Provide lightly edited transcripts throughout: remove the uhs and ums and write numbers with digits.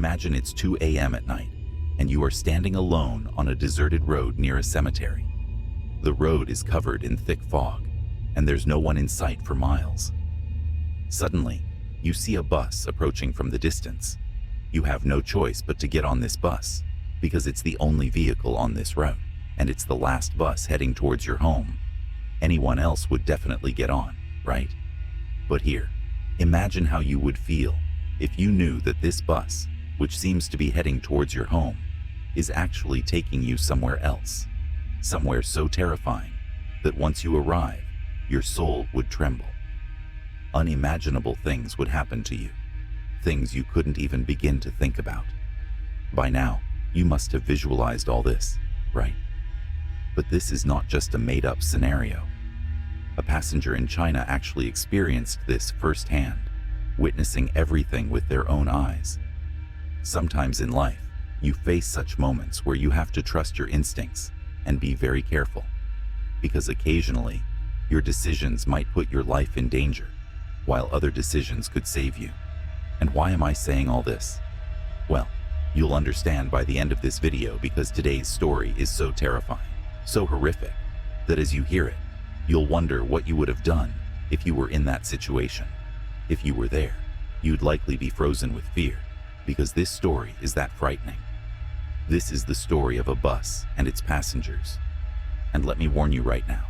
Imagine it's 2 a.m. at night, and you are standing alone on a deserted road near a cemetery. The road is covered in thick fog, and there's no one in sight for miles. Suddenly, you see a bus approaching from the distance. You have no choice but to get on this bus, because it's the only vehicle on this route, and it's the last bus heading towards your home. Anyone else would definitely get on, right? But here, imagine how you would feel if you knew that this bus, which seems to be heading towards your home, is actually taking you somewhere else. Somewhere so terrifying that once you arrive, your soul would tremble. Unimaginable things would happen to you, things you couldn't even begin to think about. By now, you must have visualized all this, right? But this is not just a made-up scenario. A passenger in China actually experienced this firsthand, witnessing everything with their own eyes. Sometimes in life, you face such moments where you have to trust your instincts and be very careful, because occasionally, your decisions might put your life in danger, while other decisions could save you. And why am I saying all this? Well, you'll understand by the end of this video, because today's story is so terrifying, so horrific, that as you hear it, you'll wonder what you would have done if you were in that situation. If you were there, you'd likely be frozen with fear, because this story is that frightening. This is the story of a bus and its passengers. And let me warn you right now,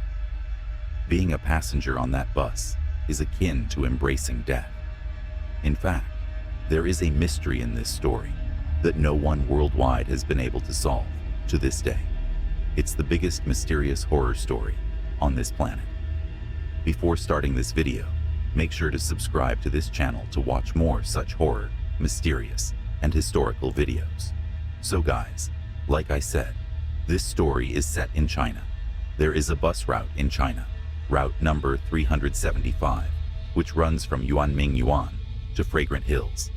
being a passenger on that bus is akin to embracing death. In fact, there is a mystery in this story that no one worldwide has been able to solve to this day. It's the biggest mysterious horror story on this planet. Before starting this video, make sure to subscribe to this channel to watch more such horror, mysterious, and historical videos. So guys, like I said, this story is set in China. There is a bus route in China, route number 375, which runs from Yuanming Yuan to Fragrant Hills.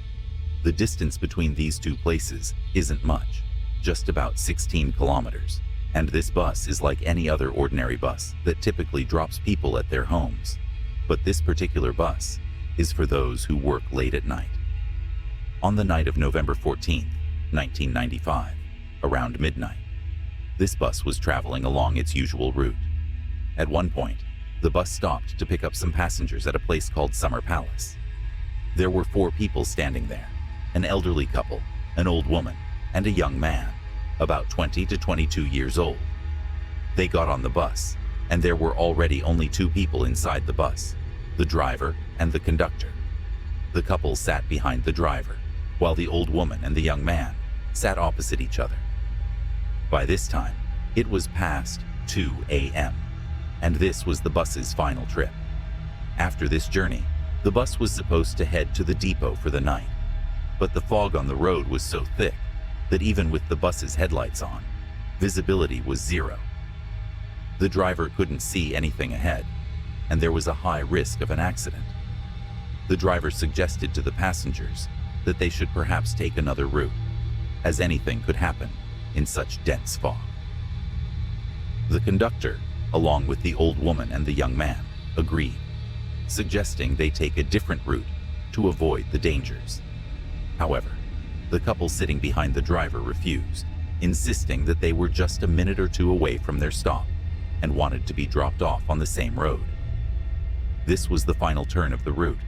The distance between these two places isn't much, just about 16 kilometers. And this bus is like any other ordinary bus that typically drops people at their homes. But this particular bus is for those who work late at night. On the night of November 14th, 1995, around midnight, this bus was traveling along its usual route. At one point, the bus stopped to pick up some passengers at a place called Summer Palace. There were 4 people standing there, an elderly couple, an old woman, and a young man, about 20 to 22 years old. They got on the bus, and there were already only 2 people inside the bus, the driver and the conductor. The couple sat behind the driver, while the old woman and the young man sat opposite each other. By this time, it was past 2 a.m., and this was the bus's final trip. After this journey, the bus was supposed to head to the depot for the night, but the fog on the road was so thick that even with the bus's headlights on, visibility was 0. The driver couldn't see anything ahead, and there was a high risk of an accident. The driver suggested to the passengers that they should perhaps take another route, as anything could happen in such dense fog. The conductor, along with the old woman and the young man, agreed, suggesting they take a different route to avoid the dangers. However, the couple sitting behind the driver refused, insisting that they were just a minute or 2 away from their stop and wanted to be dropped off on the same road. This was the final turn of the route,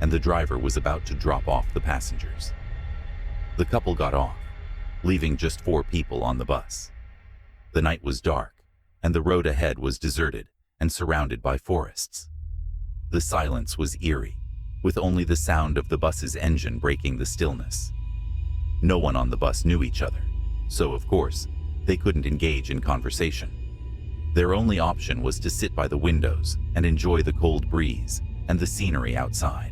and the driver was about to drop off the passengers. The couple got off, leaving just 4 people on the bus. The night was dark, and the road ahead was deserted and surrounded by forests. The silence was eerie, with only the sound of the bus's engine breaking the stillness. No one on the bus knew each other, so of course, they couldn't engage in conversation. Their only option was to sit by the windows and enjoy the cold breeze and the scenery outside.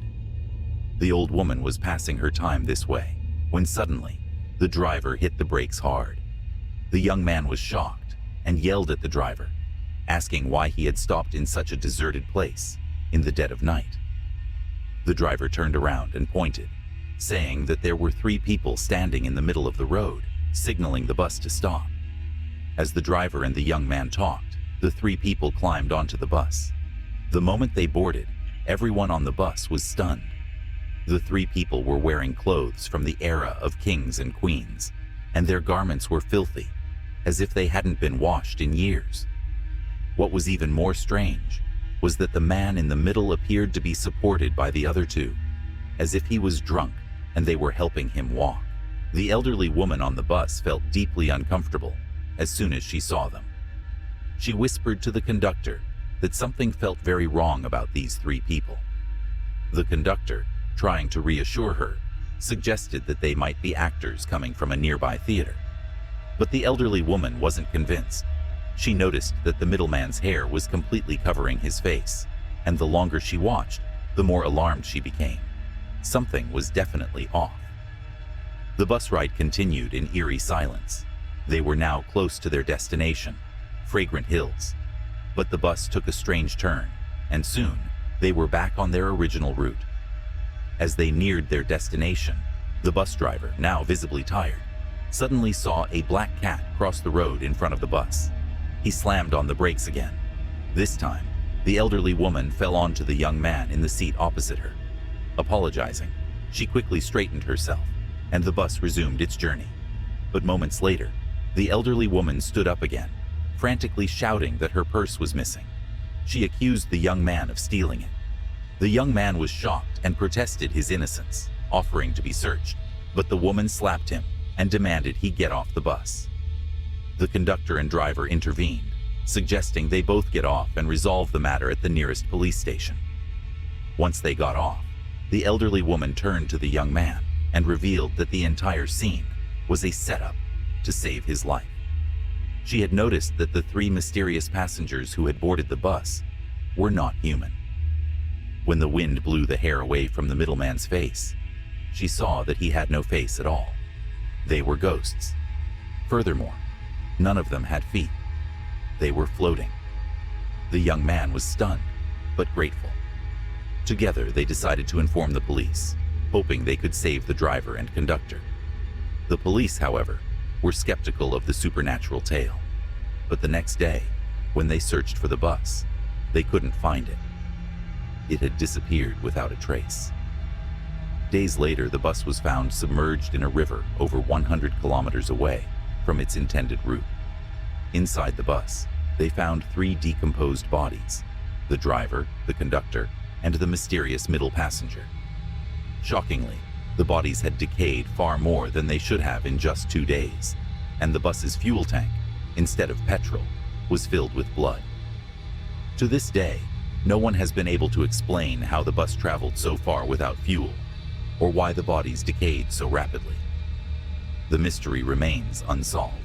The old woman was passing her time this way, when suddenly, the driver hit the brakes hard. The young man was shocked and yelled at the driver, asking why he had stopped in such a deserted place in the dead of night. The driver turned around and pointed, saying that there were 3 people standing in the middle of the road, signaling the bus to stop. As the driver and the young man talked, the 3 people climbed onto the bus. The moment they boarded, everyone on the bus was stunned. The three people were wearing clothes from the era of kings and queens, and their garments were filthy, as if they hadn't been washed in years. What was even more strange was that the man in the middle appeared to be supported by the other two, as if he was drunk and they were helping him walk. The elderly woman on the bus felt deeply uncomfortable as soon as she saw them. She whispered to the conductor that something felt very wrong about these three people. The conductor, trying to reassure her, suggested that they might be actors coming from a nearby theater. But the elderly woman wasn't convinced. She noticed that the middleman's hair was completely covering his face, and the longer she watched, the more alarmed she became. Something was definitely off. The bus ride continued in eerie silence. They were now close to their destination, Fragrant Hills. But the bus took a strange turn, and soon they were back on their original route. As they neared their destination, the bus driver, now visibly tired, suddenly saw a black cat cross the road in front of the bus. He slammed on the brakes again. This time, the elderly woman fell onto the young man in the seat opposite her. Apologizing, she quickly straightened herself, and the bus resumed its journey. But moments later, the elderly woman stood up again, frantically shouting that her purse was missing. She accused the young man of stealing it. The young man was shocked and protested his innocence, offering to be searched, but the woman slapped him and demanded he get off the bus. The conductor and driver intervened, suggesting they both get off and resolve the matter at the nearest police station. Once they got off, the elderly woman turned to the young man and revealed that the entire scene was a setup to save his life. She had noticed that the three mysterious passengers who had boarded the bus were not human. When the wind blew the hair away from the middleman's face, she saw that he had no face at all. They were ghosts. Furthermore, none of them had feet. They were floating. The young man was stunned, but grateful. Together, they decided to inform the police, hoping they could save the driver and conductor. The police, however, were skeptical of the supernatural tale. But the next day, when they searched for the bus, they couldn't find it. It had disappeared without a trace. Days later, the bus was found submerged in a river over 100 kilometers away from its intended route. Inside the bus, they found three decomposed bodies: the driver, the conductor, and the mysterious middle passenger. Shockingly, the bodies had decayed far more than they should have in just 2 days, and the bus's fuel tank, instead of petrol, was filled with blood. To this day, no one has been able to explain how the bus traveled so far without fuel, or why the bodies decayed so rapidly. The mystery remains unsolved.